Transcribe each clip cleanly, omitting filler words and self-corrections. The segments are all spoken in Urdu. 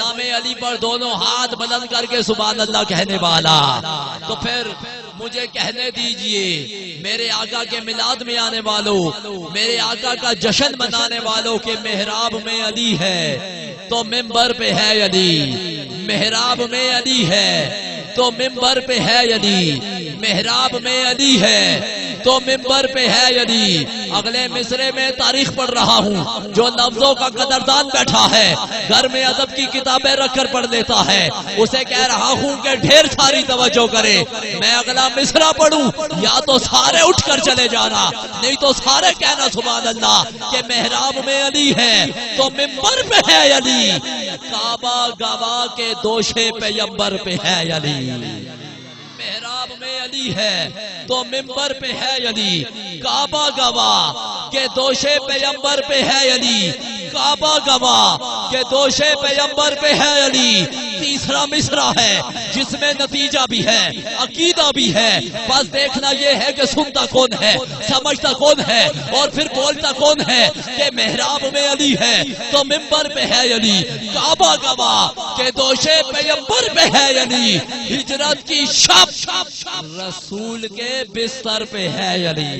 نام علی پر دونوں ہاتھ بلند کر کے سبحان اللہ کہنے والا. تو پھر مجھے کہنے دیجئے میرے آقا کے میلاد میں آنے والوں، میرے آقا کا جشن منانے والوں کے محراب میں علی ہے تو منبر پہ ہے علی. محراب میں علی ہے تو منبر پہ ہے علی. محراب میں علی ہے تو منبر پہ ہے علی. اگلے مصرے میں تاریخ پڑھ رہا ہوں، جو لفظوں کا قدردان بیٹھا ہے گھر میں ادب کی کتابیں رکھ کر پڑھ لیتا ہے، اسے کہہ رہا ہوں کہ ڈھیر ساری توجہ کرے. میں اگلا مصرع پڑھوں یا تو سارے اٹھ کر چلے جانا، نہیں تو سارے کہنا سبحان اللہ کہ محراب میں علی ہے تو منبر پہ ہے علی. کعبہ گواہ کے دوشے پیمبر پہ ہے علی. محراب میں علی ہے تو منبر پہ ہے علی. کعبہ گواہ کہ دوشے پیمبر پہ ہے علی. کعبہ گواہ کہ دوشے پیمبر پہ ہے علی. تیسرا مصرع ہے جس میں نتیجہ بھی ہے، عقیدہ بھی ہے. بس دیکھنا یہ ہے کہ سنتا کون ہے، سمجھتا کون ہے اور پھر بولتا کون ہے. کہ محراب میں علی ہے تو منبر پہ ہے علی. کعبہ گواہ کہ دوشے پیمبر پہ ہے علی. ہجرت کی شب رسول کے بستر پہ ہے علی.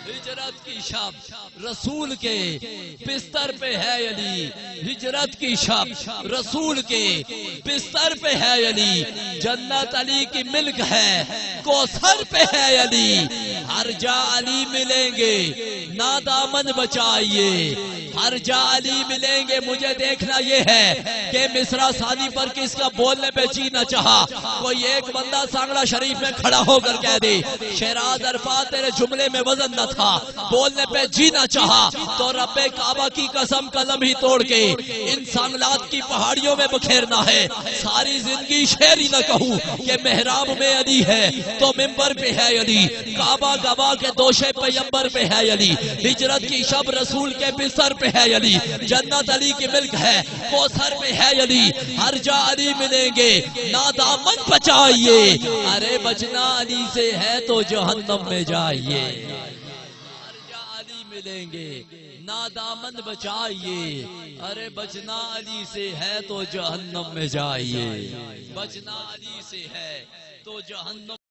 ہجرت کی شب رسول کے بستر پہ ہے علی. ہجرت کی شب رسول کے بستر پہ ہے علی. جنت علی کی ملک ہے، کوثر پہ ہے علی. ہر جا علی ملیں گے نا دامن بچائیے. ہر جا علی ملیں گے. مجھے دیکھنا یہ ہے کہ مصرع ثانی پر کس کا بولنے پہ جی نہ چاہا. کوئی ایک بندہ سانگڑا شریف میں کھڑا ہو کر کہہ دے شہراز عرفات تیرے جملے میں وزن نہ تھا، بولنے پہ جی نہ چاہا تو رب کعبہ کی قسم قلم ہی توڑ کے ان سانگلات کی پہاڑیوں میں بکھیرنا ہے. ساری زندگی شعر ہی نہ کہوں کہ محراب میں علی ہے تو منبر پہ ہے علی. کعبہ گواہ کے دوشے پیمبر پہ ہے علی. ہجرت کی شب رسول کے بستر پہ ہے علی. جنت علی کی ملک ہے، کوثر پہ ہے علی. ہر جا علی ملیں گے نا دامن بچائیے. ارے بچنا علی سے ہے تو جہنم میں جائیے. ہر جا علی ملیں گے نا دامن بچائیے. ارے بچنا علی سے ہے تو جہنم میں جائیے. بچنا علی سے ہے تو جہنم